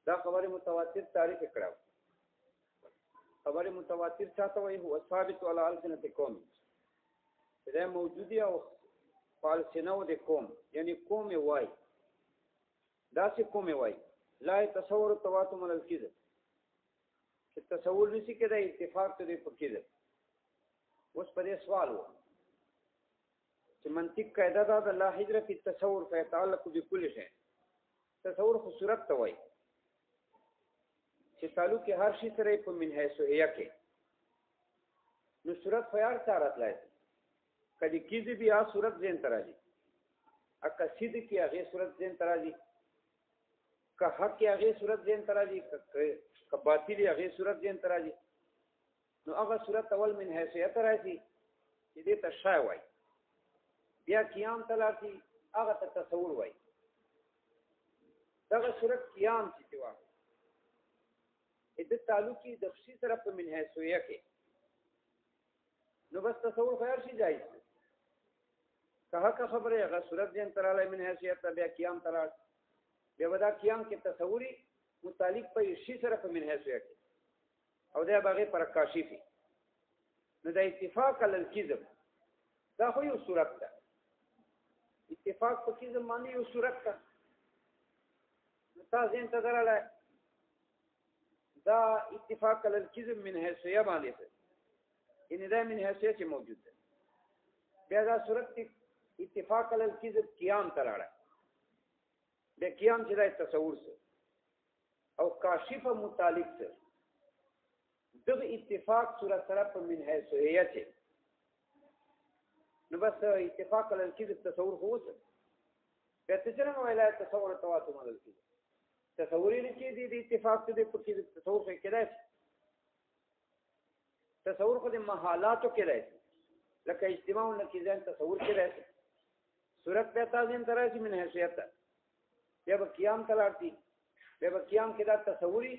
دا خبر متواتر تعریف کړو. خبر متواتر چاته وایي هو ثابت علی السنه قوم، دا موجودی او فالسنه د قوم، یعنی قوم وای دا څه قوم وای لا تصور تواتم علی الكذب، چې تصور نشي کېدای اتفاق ته په کېده. اوس په دې سوال و چې منطق قاعده دا د لا حجر فی التصور فيتعلق بكل شيء. تصور خو صورت ته وای چې تعلق هر شي سره په من حیث هي کې، نو صورت خيار تارت لای کدی کیږي بیا صورت زین تراجی اکا سید کی هغه صورت زین تراجی که حق کی هغه صورت زین تراجی که باطل هغه صورت زین تراجی، نو هغه صورت اول من حیثیت راځي چې دې ته شای وای، بیا قیام تلاشي هغه ته تصور وای. دغه صورت قیام چې وا دې تعلقي د خصي سره په من حیثیت کې، نو بس تصور خیر شي جایز که خبره هغه صورت دین تراله من حیثیت بیا قیام تراله بیا ودا قیام کې تصوري متعلق په شي سره په من حیثیت او دا باغې پر کاشفي، نو دا اتفاق علی الکذب دا خو یو صورت ده. اتفاق په کذب باندې یو صورت ده، نو تاسو انتظار دا اتفاق علی الکذب من حیثیت باندې څه ان دا من حیثیت موجود ده. بیا دا صورت اتفاق علی الکذب قیام تراړه د قیام چې د تصور سره او کاشف متعلق سره دغه اتفاق صورت سره په من حیثیت، نو بس اتفاق علی الکذب تصور هو څه په تجربه ویلا تصور تواتم علی الکذب تصور یې کې دي اتفاق دې په کې تصور کې کېدای تصور خو د محالاتو کې راځي لکه اجتماع نقیزان تصور کې راځي صورت په تاسو ترازی من حیثیت بیا به قیام تلاړتي بیا به قیام کې دا تصوري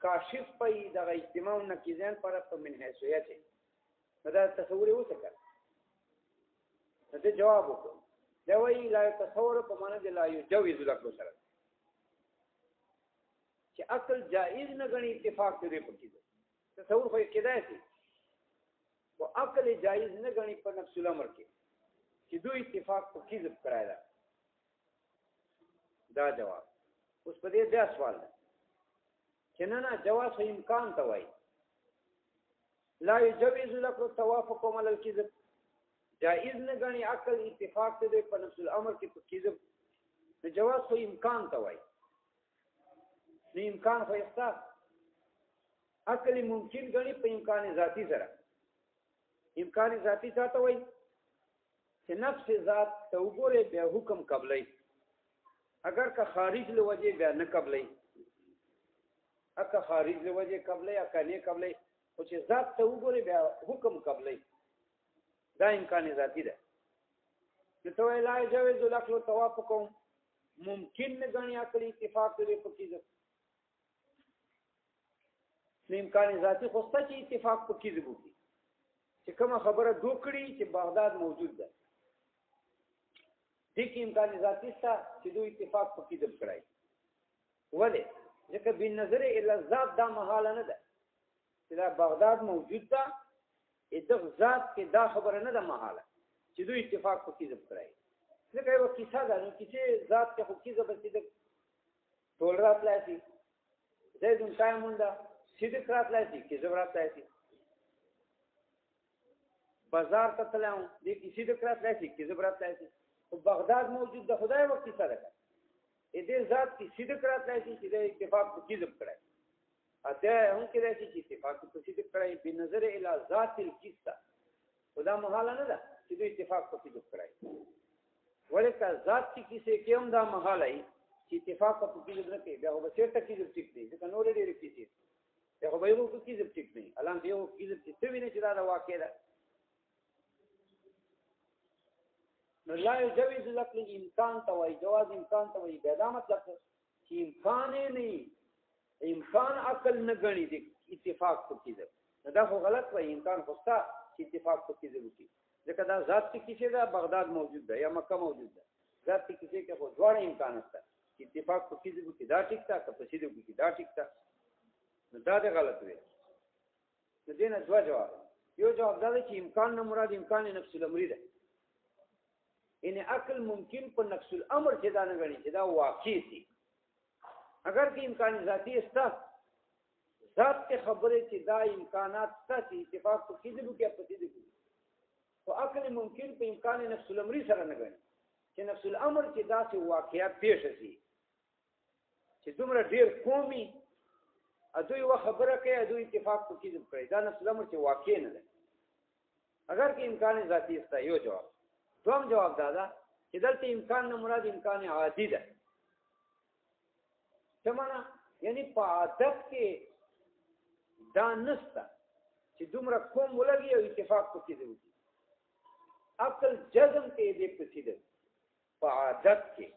کاشف پي د اجتماع نقیزان پر په من حیثیت دا تصوري وسکه. دا جواب وکړه دا وی لا تصور په معنی د لا یجوز لکو سره چې عقل جائز نه غني اتفاق دې پکې تصور خو کېدای شي او عقل جائز نه غني په نفس الامر کې چې دوی اتفاق په کذب کړای دا جواب. اوس په دې بیا سوال ده چې نه جواز امکان ته وای لا یجوز لکو توافق علی الکذب جائز نه غني عقل اتفاق دې په نفس الامر کې په کذب، نو جواز خو امکان ته وای، نو امکان خو یستا عقل ممکن غني په امکان ذاتی سره. امکان ذاتی څه وایي چې نفس ذات ته وګوره بیا حکم قبلای، اگر که خارج له وجه بیا نه قبلای، اګه خارج له وجه قبلای اګه نه قبلای، او چې ذات ته وګوره بیا حکم قبلای، دا امکان ذاتی ده. نو ته لا جواز لکلو توافق ممکن نه غني عقل اتفاق دې په کیږي، نو امکان ذاتی خو ست چې اتفاق په کیږي وږي چې کومه خبره دوکړي چې بغداد موجود ده دې کې امکان ذاتی ستا چې دوی اتفاق په کیږي کړای ولې ځکه بن نظر الا ذات دا محاله نه ده چې دا بغداد موجود ده دغه ذات کې دا خبره نه ده محاله چې دوی اتفاق په کیږي کړای. ځکه یو کیسه ده نو کیسه ذات کې خو کیږي بس دې ټول راتلای زیدون تایموندا صدق راتلای کی زبرات لای بازار ته تلم دې کی صدق راتلای کی زبرات لای او بغداد موجود د خدای وخت سره ده دې ذات کی صدق راتلای چې د اتفاق په کیږي کړای اته هم کې راځي چې اتفاق په کیږي کړای په نظر اله ذات القصه خدا محاله نه ده چې د اتفاق په کیږي کړای ولکه ذات کی کیسه کې هم دا محاله چې اتفاق په کیږي نه کې بیا به چیرته کیږي ټیک دی ځکه نور ډېر کیږي هغه به یو کیږي ټیک نه الان یو کیږي چې ویني چې دا واقع ده. نو لا یجوز لکل امکان ته وای جواز امکان ته وای دا مطلب چې امکان نه امکان عقل نه غني دي اتفاق په کیږي دا خو غلط وای امکان خوستا چې اتفاق په کیږي وکړي ځکه دا ذات کې څه ده بغداد موجود ده یا مکه موجود ده ذات کې څه کې خو ځوړ امکان است اتفاق په کذب کې دا ټیک تا که په صدق کې دا ټیک تا نو دا د غلط وي نو دینه دوه جواب یو جواب دا دی چې امکان نه مراد امکان نفس الامر ده ان عقل ممکن په نفس الامر کې دا نه غني چې دا واقع دي اگر کې امکان ذاتی استا ذات کې خبره چې دا امکانات ستاسو اتفاق په کذب کې په صدق کې او عقل ممکن په امکان نفس الامر سره نه غني چې نفس الامر کې داسې واقعیت پیښ شي چې دومره ډیر قومي ادوی و خبره کوي ادوی اتفاق په کذب کوي دا نفس الامر چې واقع نه ده اگر کې امکان ذاتی استا یو جواب دوم جواب دا چې دلته امکان نه مراد امکان عادي ده څه معنا یعنی په عادت کې دا نسته چې دومره قوم ولګي او اتفاق په کذب کوي عقل جزم کې دې په صدق په عادت کې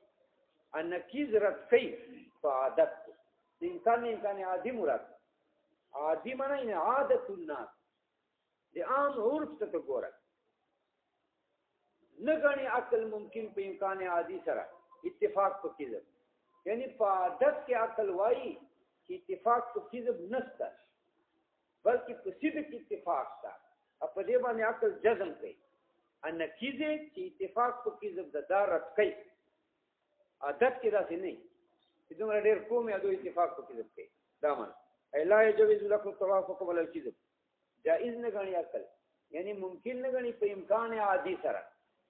انکیز رد کوي په عادت کې امکان عادي مراد عادي معنی نه عادت الناس د عام عرف ته ګوره نه غني عقل ممکن په امکان عادي سره اتفاق په کذب یعنی په عادت کې عقل وایي چې اتفاق په کذب نشته بلکې په صدق اتفاق تا په دې باندې عقل جزم کوي ان کیزه چې اتفاق په کذب د دارت کوي عادت کې راځي نه چې دومره ډېر قوم یا دوی اتفاق په کذب کوي دا معنی لا يجوز لكم التوافق ولا الكذب جائز نه غني عقل یعنی ممکن نه غني په امکان عادي سره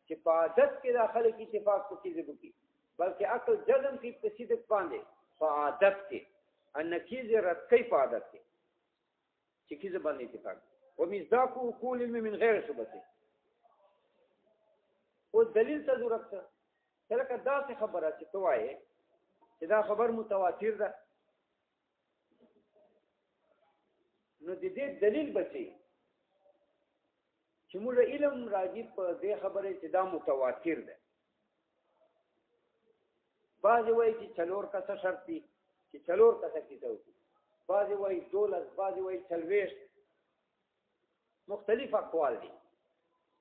چې په عادت کې داخله کې اتفاق په کذب کوي بلکې عقل جزم کوي په صدق باندې په عادت کې ان کیزه رد کوي په عادت کې چې کذب باندې اتفاق ومصداق قول من غیر شبهه او دلیل ته ضرورت ده لکه دا څه خبره چې توایې چې دا خبر متواتر ده نو د دې دلیل بچي چې موږ علم راځي په دې خبره چې دا متواتر ده بعض وایي چې څلور کسه شرط دي چې څلور کسه کیسه وي بعض وایي 12 بعض وایي 40 مختلف اقوال دي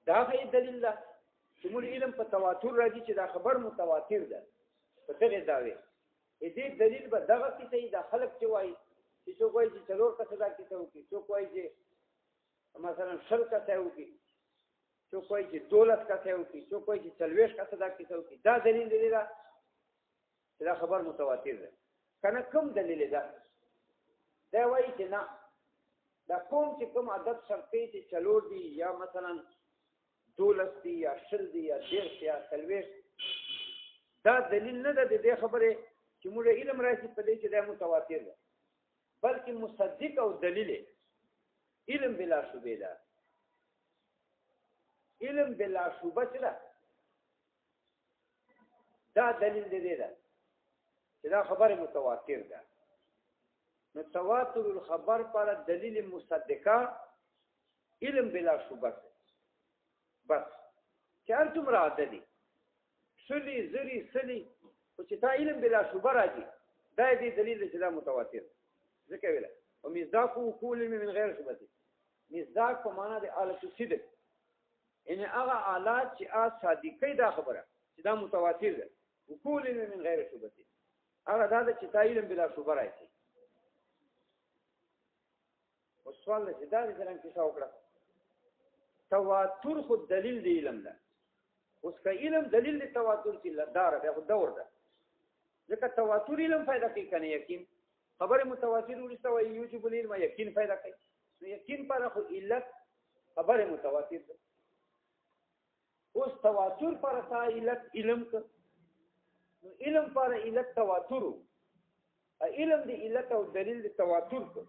دا غي دلیل ده چې موږ علم په تواتر راځي چې دا خبر متواتر ده په دغه داوی دې دلیل به دغه کیسه دا خلق چې وایي چې څوک وایي چې څلور کسه دا کیسه وکړي څوک وایي چې مثلا 10 کسه وکړي څوک وایي چې 12 کسه وکړي څوک وایي چې 40 کسه دا کیسه وکړي دا دلیل دی چې دا خبر متواتر ده کنه کوم دلیل ده دا وایي چې نه دا کوم چې کوم عدد شرط کوي چې څلور دي یا مثلا 12 دي یا 10 دي یا 10 یا 40 دا دلیل نه ده د دې خبره چې موږ علم راځي په دې چې دا متواتر ده بلکې مصدق او دلیل علم بلا شبهه ده علم بلا شبهه ده دا دلیل دی ده چې دا خبره متواتر ده نو تواتر الخبر پر دلیل مصدقه علم بلا شبهه بس چې هر څومره عددي سلی زری سلی او چې تا علم بلا شبهه راځي دا دې دلیل چې دا متواتر ځکه ویل او مصداق قول من غیر شبهه مصداق په معنا د آلت الصدق ان هغه آلات چې صادقې دا خبره چې دا متواتر ده وقول من غیر شبهه هغه دا چې تا علم بلا شبهه راځي او سوال چې دا څنګه کې څه وکړه تواتر خو دلیل دی علم ده اوس که علم دلیل دی تواتر چې لدار به دور ده ځکه تواتر علم پیدا کوي کنه یقین خبر متواتر ورسته وي یوجب العلم یقین پیدا کوي نو یقین پر خو علت خبر متواتر ده اوس تواتر پر تا علت علم نو علم پر علت تواتر علم دی علت او دلیل دی تواتر کو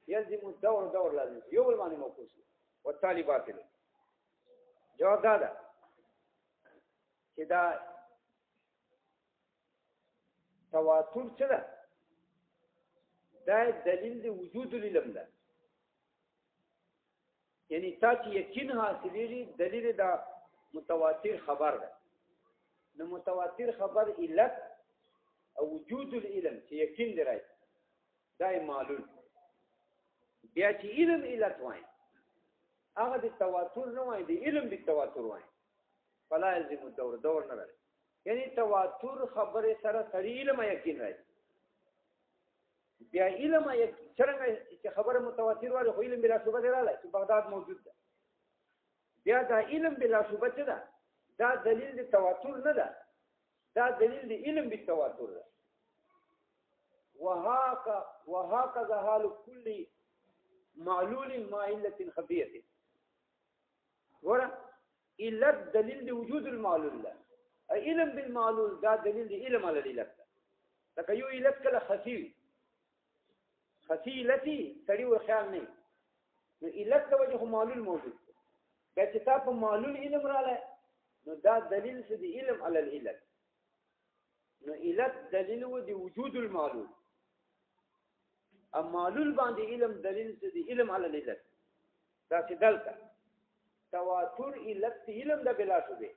يلزم الدور لازم یو معنی موقوف والتالي باطل جواب دا چې دا تواتر څه ده دا دلیل دی وجود العلم ده یعنی تا چې یقین حاصلېږي دلیل دا متواتر خبر ده نو متواتر خبر علت او وجود العلم چې یقین دی راځي دا معلوم بیا چې علم علت وایي هغه د تواتر نه وایي د علم د تواتر وایي فلا يلزم الدور نه راځي یعنی تواتر خبره سره سړی علم یقین راځي بیا علم څنګه چې خبره متواتر وایي خو علم بلا شبهه راځي چې بغداد موجود ده بیا دا علم بلا شبهه څه ده دا دلیل د تواتر نه ده دا دلیل د علم بالتواتر ده وهكذا حال كل معلول مع علة خفية ورا علت دلیل د وجود المعلول ده علم بالمعلول دا دلیل د علم على العلت لکه یو علت کله خفي علتي سړي و خیال نه نو علت د وجه معلول موجود بیا چې تا په معلول علم رااله نو دا دلیل څه دی علم على العلت نو علت دلیل و دی وجود المعلول معلول باندې علم دلیل څه دی علم على العلت دا چې دلته تواتر علت علم د بلا شبهه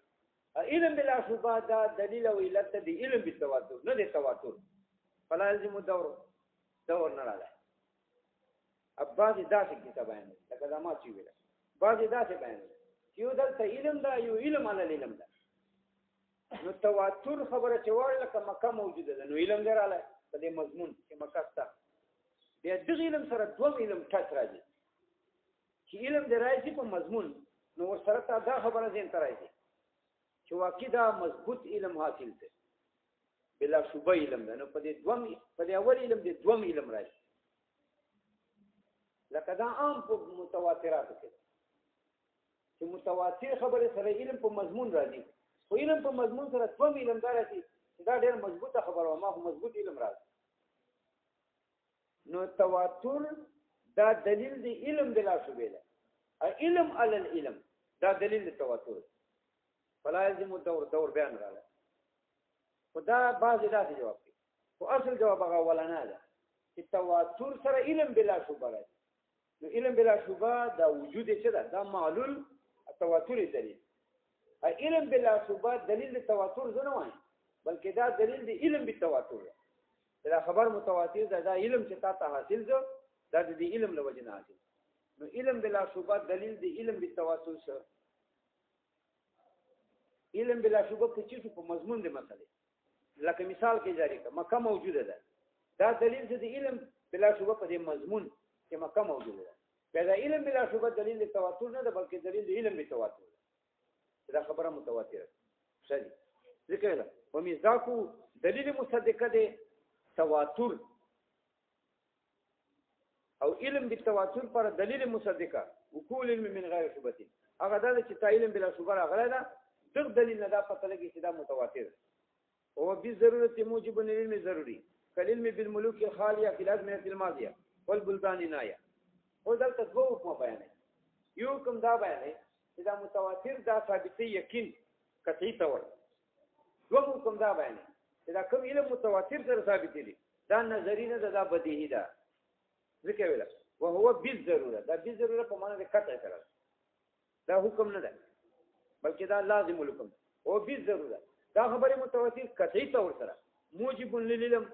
علم بلا شبهه دا دلیل او علت دی علم بالتواتر نه دی تواتر فلا لازم دور نه راځي اب بعضی داسې کتاب بیان لکه دا ما چې ویل بعضی داسې بیان چې یو دلته علم دا یو علم علی العلم دا نو تواتر خبره چې وایي لکه مکه موجوده ده نو علم دراله په دې مضمون چې مکه ستا بیا دغه علم سره دوه علم ټاک راځي چې علم درایي په مضمون نو ورسره تا دا خبره زین ترایي چې واقع دا مضبوط علم حاصل ده بلا شبهه علم ده نو په دې اول علم دې دوه علم راځي لکه دا عام په متواتراتو کې چې متواتر خبره سره علم په مضمون راځي خو علم په مضمون سره دوه علم راځي دا ډېر مضبوطه خبره او ما خو مضبوط علم راځي نو تواتر دا دلیل دی علم بلا شبهه ده علم علی العلم دا دلیل دی تواتر فلا لازم دور بیان رااله خدا بعضی داسې جواب کوي خو اصل جواب هغه ولنه ده چې تواتر سره علم بلا شبهه راځي نو علم بلا شبهه دا وجود څه ده دا معلول تواتر دلیل علم بلا شبهه دلیل د تواتر نه وایي بلکې دا دلیل دی علم بالتواتر دا خبر متواتر دا علم چې تا ته حاصل ده دا د علم له وجه نه حاصل نو علم بلا شبهه دلیل دی علم بالتواتر سره علم بلا شبهه په چیزو په مضمون دی مسئله لکه مثال کې جاری کا مکه موجوده ده دا دلیل دی علم بلا شبهه په دې مضمون چې مکه موجوده ده دا علم بلا شبهه دلیل دی تواتر نه ده بلکې دلیل دی علم بالتواتر دا خبره متواتره صحیح ذکر ده ومزاکو دلیل مصدقه ده تواتر او علم بالتواتر پر دلیل مصدقه وکول علم من غیر شبهه هغه دا چې علم بلا شبهه راغلی ده دغه دلیل نه دا پته لګي چې دا متواتر او بالضرورت موجب العلم ضروري کلم بالملوک الخاليه في الازمنه الماضيه والبلدان نايه او دلته دوه حکم بیان یو کوم دا بیان چې دا متواتر دا ثابت یقین قطعي تور دوه حکم دا بیان چې دا کوم علم متواتر سره ثابت دي دا نظری نه دا بدیهی ده ذکر ویل او هو بالضروره دا بالضروره په معنی د قطع سره دا حکم نه ده بلکې دا لازم الحکم او بالضروره دا خبره متواتر قطعي تور سره موجب للعلم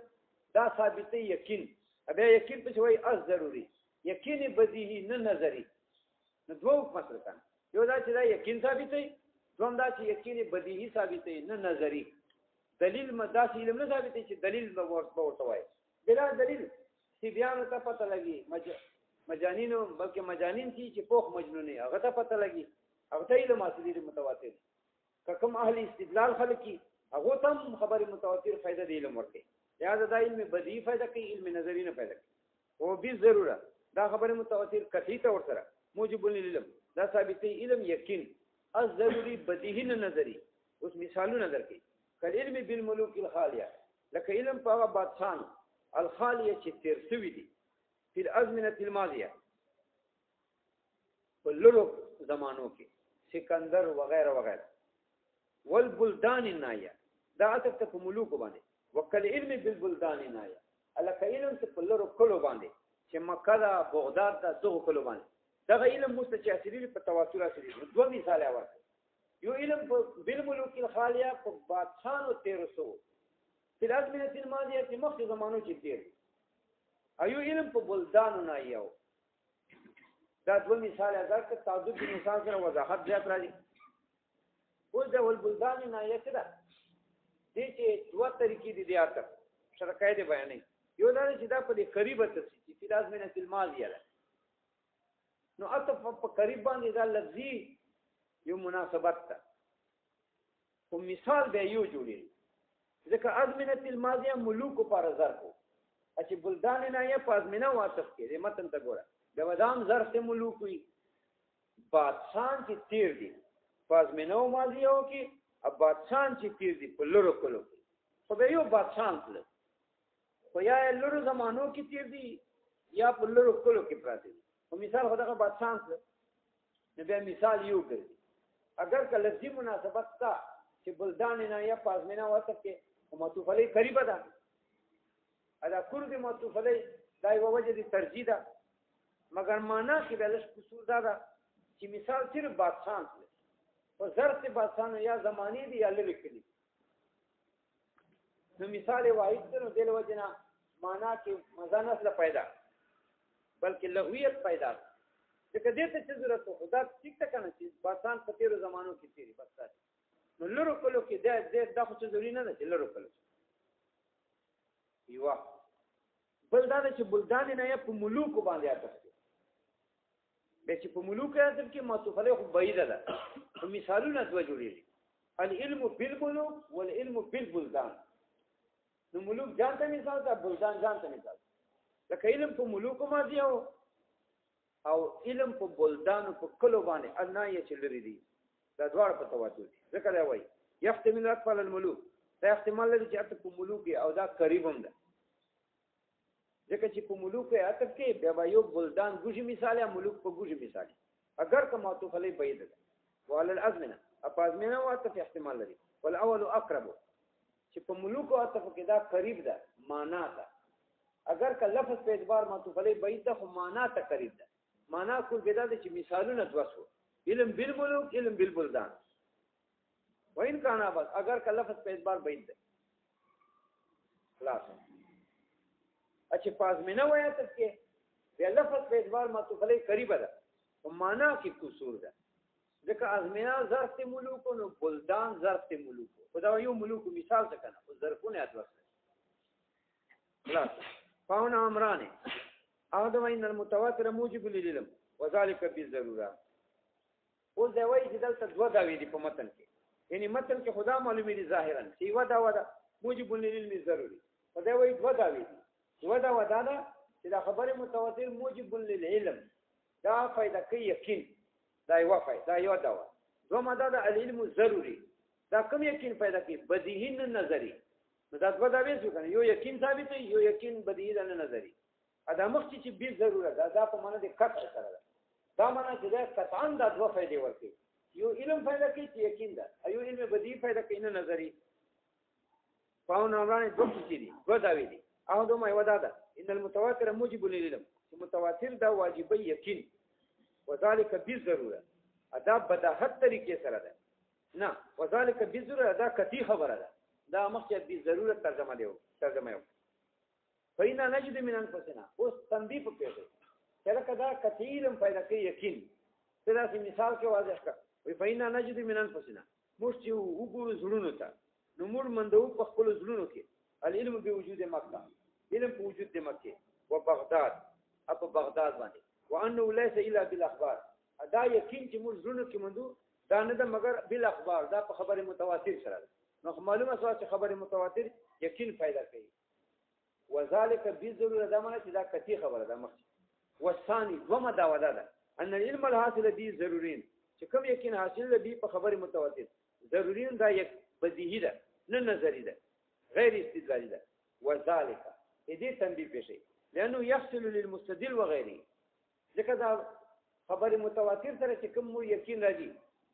دا ثابت یقین ابیا یقین په شوی از ضروری یقین بدیهی نه نظری نو دوه مسله کان یو دا چې دا یقین ثابت دی دوم دا چې یقین بدیهی ثابت دی نه نظری دلیل مداس علم نه ثابت دی چې دلیل به ورته وای بلا دلیل چې بیان ته پته لګي مجانینو بلکې مجانین چې پوخ مجنون نه هغه ته پته لګي هغه ته علم حاصل دي متواتر کوم اهل استدلال خلقي هغه تم خبره متواتر فائدہ دی علم ورته لہذا دا علم بدیهی فائدہ کوي علم نظری نه فائدہ کوي او به ضروره دا خبره متواتر قطعی تور سره موجب للعلم دا ثابت علم یقین از ضروری بدیهی نه نظری اوس مثالونه درکې کله علم بالملوک الخالیه لکه علم په هغه بادشاہان الخالیه چې تیر شوی دي په الازمنه الماضیه په لورو زمانو کې سکندر وغیرہ وغیرہ والبلدان النایه دا اته په ملوک باندې وکل علم بالبلدان النایه الک علم په لورو کلو باندې چې مکه دا بغداد دا دغه کلو باندې دا علم مستچاسری په تواتر اصلي دوه مثال ورکړي یو علم بالملوک الخالیه په بادشاہانو 1300 په لازمه الماضیه چې مخکې زمانو کې تیر ایو علم په بلدان النایه دا دوه مثال ذکر تعدد مثال سره وضاحت زیات راځي اوس د ولبلدان نه یې کړه دې چې دوه طریقې دي د عطف شرکای دي بیانې یو دا چې دا په دې قریبه تفصیل چې فی لازمه الماضیه ده نو عطف په قریب باندې دا لفظي یو مناسبت ده او مثال به یو جوړي ځکه ازمنه الماضیه ملوک پر ظرف چې بلدان نه یې پازمنه واطف کې متن ته ګوره د ودان ظرف ته ملوک وي بادشاہ چې تیر دي پازمنه ماضیه او کې اب بادشاہ چې تیر دي په لورو کولو خو به یو بادشاہ تل خو یا لورو زمانو کې تیر دي یا په لورو کولو کې پراته دي په مثال خدغه بادشاہ تل نو به مثال یو ګرځي اگر که لفظي مناسبت تا چې بلدان نه یا پازمنه واطف کې معطوف علی قریبه ده ادا قرب معطوف علی دای وجه دي ترجیح ده مگر معنا کې بلش قصور ده چې مثال صرف بادشاہ تل او ظرف بادشاہ یا زمانی دي یا لیکلي نو مثال واحد نو دل وجنا معنا کې مزانت لا پیدا بلکې لغویت پیدا ځکه دې ته ضرورت خدا ټیک ته کنه چې بادشاہ په تیرو زمانو کې تیری بس نو لورو کولو کې د خو څه ضروري نه ده چې لورو کولو یو بل دا چې بلدان نه یا په ملوک باندې عطف به چې په ملوک عطف کې معطوف علیه خو بعید ده په مثالونه دوه جوړیږي العلم بالملوک والعلم بالبلدان نو ملوک ځان ته مثال ده بلدان ځان ته مثال لکه علم په ملوک باندې او علم په بلدان په کلو باندې انا یې چلري دي دا دواړه په تواتر دي ځکه دا وایي يحتمل اطفال الملوک دا احتمال لري چې عطف په ملوک او دا قریب هم ده ځکه چې په ملوک عطف کې بیا یو بلدان ګوشي مثال یا ملوک په ګوشي مثال اگر که معطوف علی بعید ده وعلى الازمنه اپازمنه او عطف احتمال لري والاول اقرب چې په ملوک او عطف کې دا قریب ده معنا ده اگر که لفظ په اعتبار معطوف علی بعید ده خو معنا ته قریب ده معنا کول بدا ده چې مثالونه دوسو علم بالملوک علم بالبلدان وین کانا بس اگر که لفظ په اعتبار بعید ده خلاص اچھا پازمنه وایته کې بیا لفظ په اعتبار معطوف علی قریب ده او معنا کې قصور ده ځکه ازمنه ظرف ملوک نو بلدان ظرف ملوک خدا یو ملوک مثال څه کنه او ظرفونه ادوس خلاص فاون امرانه اعظم ان المتواتر موجب للعلم وذلك بالضروره او دا وایي چې دلته دوه داوی دي په متن کې یعنی متن کې خدا معلومي دي ظاهرا چې یو دا ودا موجب للعلم ضروري او دا وایي دوه داوی دي یو دا ودا ده چې دا خبره متواتر موجب للعلم دا فائدہ کوي یقین دا یو فائدہ دا یو دا دوه دا العلم ضروري دا کوم یقین پیدا کوي بدیهی نه نظری نو دا دوه داوی څه کنه یو یقین ثابت یو یقین بدیهی نه نظری ادا مخ چې به ضرورت دا په معنی د قطع سره ده دا معنی چې دا قطعا دا دوه فائدې ورکړي یو علم پیدا کوي چې یقین ده ایو علم بدیهی پیدا کوي نه نظری فاون امران دوه څه دي دوه داوی دي او دوه یو دا ده ان المتواتر موجب للعلم متواتر دا واجب یقین وذلك بالضروره ادا بداهت طریقې سره ده نه وذلك بالضروره دا قطعی خبره ده دا مخکې بالضروره ترجمه یو فإن نجد من انفسنا اوس تنبیه په پیښه کله کدا کثیرم پیدا کوي یقین دا چې مثال کې واضح کړ وي فإن نجد من انفسنا موږ چې وګورو زړونو ته نو موږ مندو په خپل زړونو کې العلم بوجود مکه علم په وجود د مکه او بغداد اپ بغداد باندې وانه ليس الا بالاخبار دا یقین چې موږ زړونو کې مندو دا نه ده مگر بالاخبار دا په خبره متواتر سره نو معلومه شوه چې خبره متواتر یقین پیدا کوي وذلك بالضروره دا معنی چې دا قطعی خبره ده مخ والثاني وما دا ودا ده ان العلم الحاصل به ضرورین چې کوم یقین حاصل به په خبره متواتر ضرورین دا یک بدیهی ده نه نظری ده غیر استدلالی ده وذلك دې تنبیه پېښې لانه يحصل للمستدل وغيره ځکه دا خبره متواتر سره چې کوم یقین راځي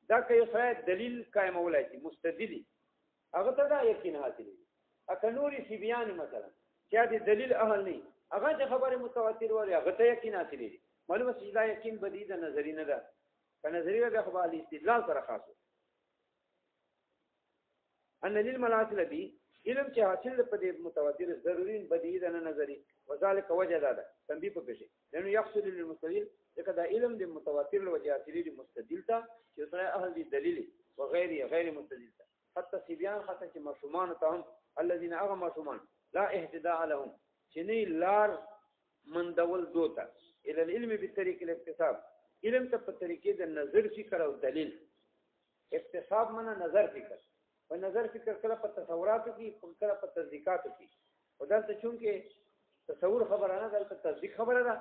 دا کوي صحیح دلیل قائم ولای شي مستدلی هغه ته دا یقین حاصل دي اکه نوري سی بیان مثلا چې دا دلیل اهل نه هغه چې خبره متواتر وره هغه ته یقین حاصل دي معلومه چې دا یقین بدی ده نظری نه ده که نظری به خو علي استدلال سره خاصه ان العلم الحاصل به علم چې حاصل په دې متواتر ضرورین بدی ده نه نظری وذلك وجه ده تنبیه په پېښه لانه يحصل للمستدل ځکه دا علم د متواتر له وجه حاصل دي مستدل ته چې سره اهل دي دلیل او غیر مستدل ته حتی سیبیان حتی چې ماشومان ته هم الذين هغه ماشومان لا اهتداء لهم چې نه لار مندول دوته الى العلم بطريق الاكتساب علم ته په طریقې د نظر فکر او دلیل اکتساب معنا نظر فکر په نظر فکر کله په تصوراتو کې کله په تصدیقاتو کې ودلته چونکې تصور خبره نه دلته تصدیق خبره ده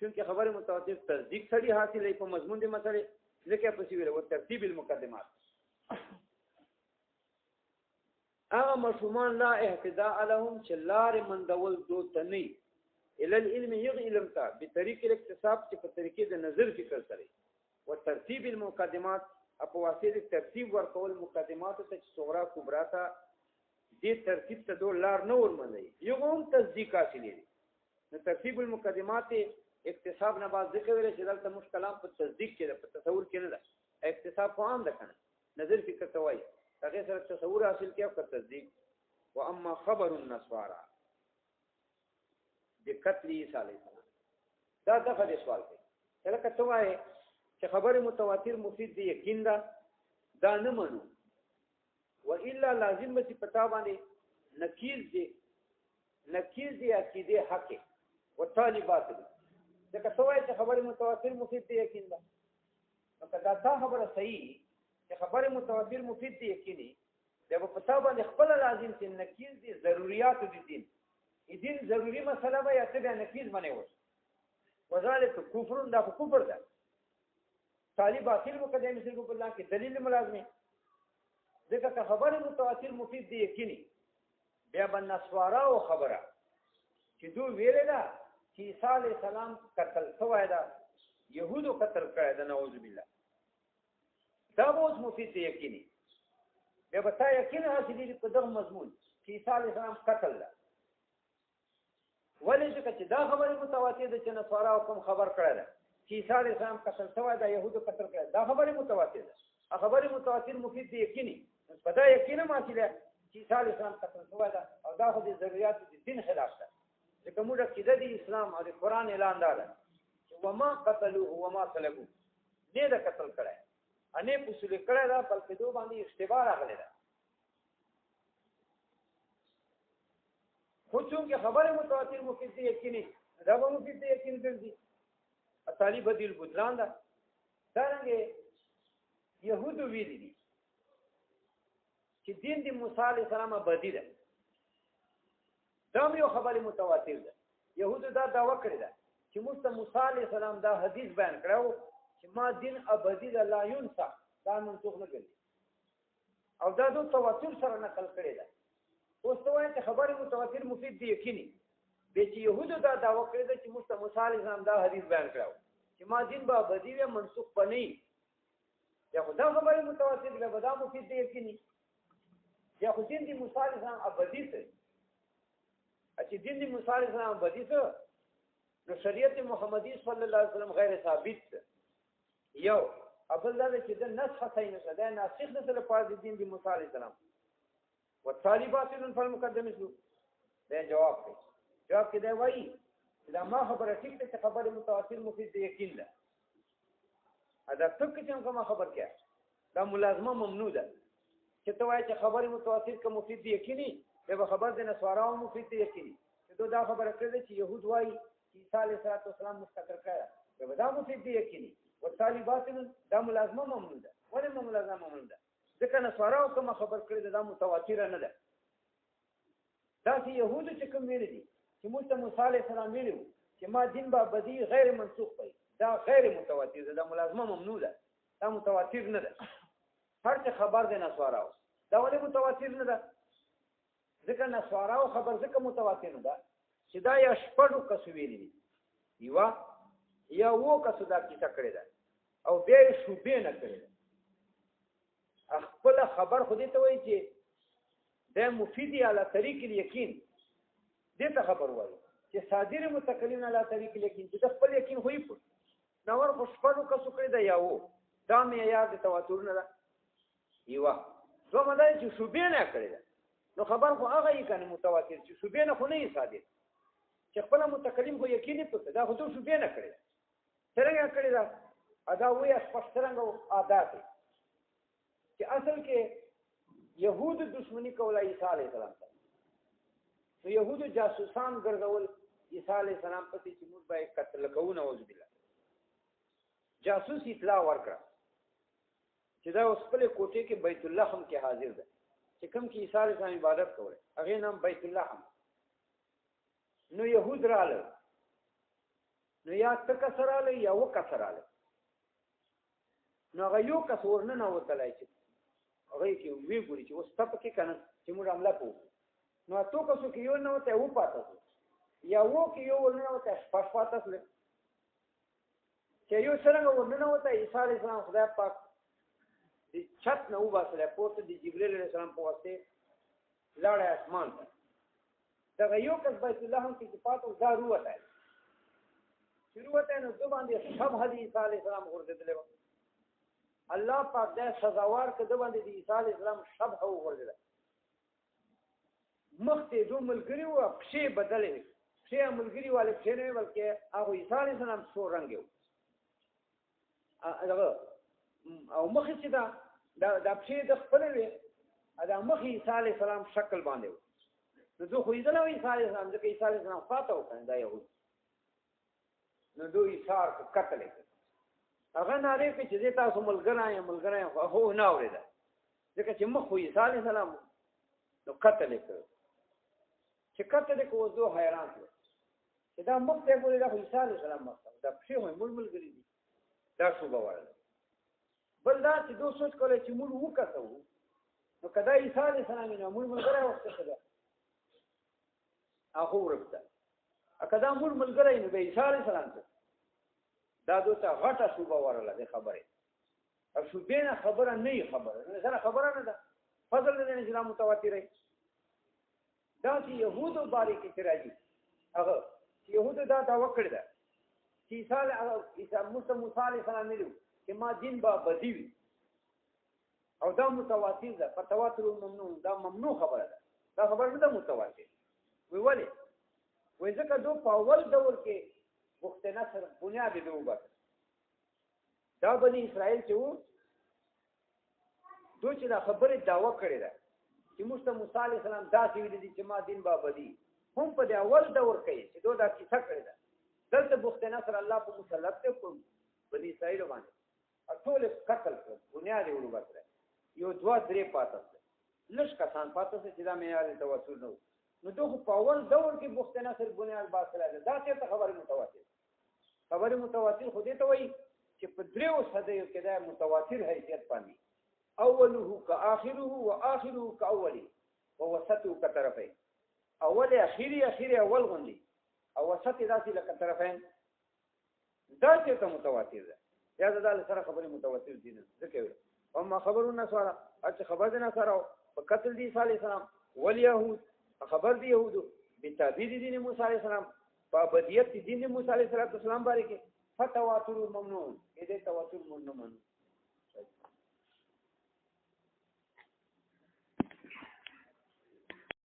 چونکې خبره متواتر تصدیق سړي حاصلې په مضمون د مسلې ځکه په سی ویل او ترتیب المقدمات هغه مشومان لا اهتداء لهم چې لار مندول دوته نه الى العلم علم ته بطريق الاكتساب چې په طریقې د نظر فکر سره او ترتیب المقدمات په واسطه د ترتیب ورکول مقدمات ته صغرا کبرا ته دې ترتیب ته دوه لار نه ورمني یو هم تصدیق حاصلې نو ترتیب المقدمات اکتساب نه بعد ذکر ویل چې دلته مشکلات په تصدیق کې په تصور کې نه ده اکتساب خو عام ده کنه نظر فکر ته وایي هغه سره تصور حاصل کیو په تصدیق واما خبر النصارى بقتل عیسی علیه السلام دا دغه سوال کوي لکه ته وایي چې خبر متواتر مفید دی یقین دا نه منو و الا لازم به پتا باندې نکیز دی عقیده حق او طالبات دي دا ته وایي چې خبر متواتر مفید دی یقین دا نو دا خبره صحیح چې خبر متواتر مفید دی یقیني دا په پتا باندې خپل لازم چې نکیز دي ضرورت دي دین ضروری مسله به یا ته نکیز باندې و وذالک کفر دا کفر ده طالب باطل مقدمه سره په الله کې دلیل ملازمه ځکه خبر متواتر مفید دی یقیني بیا باندې نسوارا او خبره چې دوی ویل دا چې عیسی علیه السلام قتل شوی دا يهودو قتل کړی دا نعوذ بالله دا اوس مفید دی یقیني بیا به تا یقین حاصلې په دغه مضمون چې عیسی علیه السلام قتل ده ولې چې دا خبره متواتر ده چې نسوارا کوم خبر کړی ده چې عیسی علیه السلام قتل شوی دا يهودو قتل کړی دا خبره متواتر ده خبره متواتر مفید دی یقیني په دا یقین حاصله چې عیسی علیه السلام قتل شوی دا او دا خو د ضرورت د دین خلاف ده ځکه موږ عقیده د اسلام او د قران اعلان ده چې وما قتلوه وما صلبوه نه دا قتل کړی انې پوسل کړی دا بلکې دوه باندې اشتباه راغلی ده خو چونکه خبره متواتر مفید دی یقیني دا به مفید دی یقین ګرځي طالب بدیل بدلان ده څنګه يهودو ویلي دي چې دین د موسی علیه السلام بدی ده دا یو خبره متواتر ده يهودو دا دعوا کړی ده چې موسی علیه السلام دا حدیث بیان کړو چې ما دین ابدی ده لا ينسى دا منسوخ نه کړي او دا د تواتر سره نقل کړی ده اوس ته وایي چې خبره متواتر مفید دی یقیني به چې يهودو دا دعوا کړی ده چې موسی علیه السلام دا حدیث بیان کړو چې ما دین به ابدی و منسوخ بنئ یا خدا خبره متواتر ده دا مفید دی یقیني یا خو دین دی موسی علیه السلام ابدی څه چې دین دی موسی علیه السلام ابدی څه نو شریعت محمدی صلی الله علیه وسلم غیر ثابت یو ابل دا چې د نسخ صحیح نشه دا ناسخ د سره پاره دین دی موسی علیه السلام والطالبات فالمقدمه شو دا جواب دی جواب کې دی وایي دا ما خبره ټیک ته خبره متواتر مفید دی یقین ده ادا تک چې کوم خبر کې دا ملازمه ممنوع ده چې ته وایي چې خبره متواتر کا مفید دی یقیني دا خبر د نسوارا مفید دی یقیني چې دا خبره کړې چې يهود وایي عیسی علیه السلام مستقر کړه دا مفید دی یقیني والطالبات دا ملازمه ممنوع ده ولې ملازمه ممنوع ده ځکه نسوارا کوم خبر کړی دا متواتر نه ده دا چې يهود چې کوم ویل دي چې موسی علیه السلام ویلو چې ما دین با بدی غیر منسوخ وي دا غیر متواتر ده دا ملازمه ممنوع ده دا متواتر نه ده هر څه خبر ده نسوارا دا ولې متواتر نه ده ځکه نسوارا خبر ځکه متواتر نه ده چې دا یا شپږو کس ویلي دي یا وو کس دا کیسه کړی ده او بیا شوبې نه کړی ده خپل خبر خو دې ته وایي چې د مفیدی علی طریق الیقین دې ته خبر وایي چې صادر متکلم علی طریق الیقین چې خپل یقین خو یې په نور خو شپږو کس کړی ده یا وو دا مې یاد د تواتر نه ده یو دوه مدای چې شوبې نه کړی ده نو خبر خو هغه یې کنه متواتر چې شوبې نه خو نه یې صادر چې خپل متکلم خو یقین په دا خو ته شوبې نه کړی څنګه کړی دا ادا وې سپشترنګ او عادت چې اصل کې يهود دشمنی کوله عیسی علیه السلام ته نو يهودو جاسوسان ګرځول عیسی علیه السلام پسې چې موږ به قتل کوو نعوذ بالله جاسوس اطلاع ورکړه چې دا اوس خپل کوټې کې بیت الله هم کې حاضر ده چې کوم کې عیسی علیه السلام عبادت کوله هغه نام بیت الله هم نو يهود رااله نو یا تک سراله یا وکسراله نو هغه یو کس ورننه وتلای چې هغه کې وی ګوري چې اوس تپ کې کنه چې موږ عمله کوو نو تو کسو کې یو نه وته و پاتې یا وو کې یو ورننه وته پښ پاتې چې یو څنګه ورننه وته عیسی علیه السلام خدای پاک د چت نه وباسله پورته د جبرئیل علیه السلام په واسطه لاړه اسمان ته دا یو کس بیت الله هم کې پاتې زارو وته شروع وته نو د باندې سب حدیث عیسی علیه السلام ورته الله پاک دا سزاوار کده باندې د عیسی علیه السلام شبح ورته مخته دو ملګری او پښې بدلې پښې ملګری والے پښې نه بلکې هغه عیسی علیه السلام څو رنگ یو او مخې چې دا پښې د خپل وي دا مخې عیسی علیه السلام شکل باندې نو دوی خو یې نه عیسی علیه السلام ځکه عیسی علیه السلام فاته وکړ دا یو نو دوی عیسی قتل کړ هغه ناره کې چې تاسو ملګری هو نه اورید ځکه چې مخ عیسی علیه السلام نو قتل کړ چې قتل کو زه حیران شوم چې دا مخ ته ګورې دا عیسی علیه السلام مخ دا پښې مې ملګری دي دا شو باور بل دا چې دوی سوچ کولای چې موږ وکړو نو کدا عیسی علیه السلام نو موږ ملګری وخت څه هغه ورته کدا موږ ملګری نو عیسی علیه السلام دا دوته غټه شو باورله د خبره او شو بینه خبره نه خبره نه خبره نه ده فضل دې نه اسلام متواتر دا چې يهودو باندې کې راځي هغه يهودو دا وکړه ده چې عیسی موسی علیه السلام ویلو چې ما دین با بدیوي او دا متواتر ده په تواتر ممنوع دا ممنوع خبره ده دا خبره نه ده متواتر وی ولی وای ځکه دو په اول دور کې وخت نصر بنیاد دی وبا دا بني اسرائیل چې وو دوی چې دا خبره داوا کړې ده چې موسی علیه السلام دا چې ویل دي چې ما دین با بدی هم په اول دور کې چې دوی دا کیسه کړې ده دلته وخت نصر الله په مسلط ته کوم بني اسرائیل باندې ټول قتل کړ بنیاد وبا یو دوا درې پاتې لږ کسان پاتې چې دا معیار تواتر نه نو دوی په اول دور کې وخت نصر بنیاد باسره ده دا څه خبره متواتر خبر متواتر خو دې ته وایي چې په دریو صدیو کې دا متواتر حیثیت باندې اوله کاخره واخره کاوله ووسطه کطرفین اول اخیری اول غوندي او وسط داسې لکه طرفین دا څه متواتر ده یا دا سره خبره متواتر دي نه ځکه اما خبرونه سره چې خبر نه سره په قتل دي صالح السلام واليهود خبر دي يهودو بتابعید دین موسی علیہ السلام پابدیت دین موسی علیہ السلام باندې کې فتواتر ممنوع دې تواتر ممنوع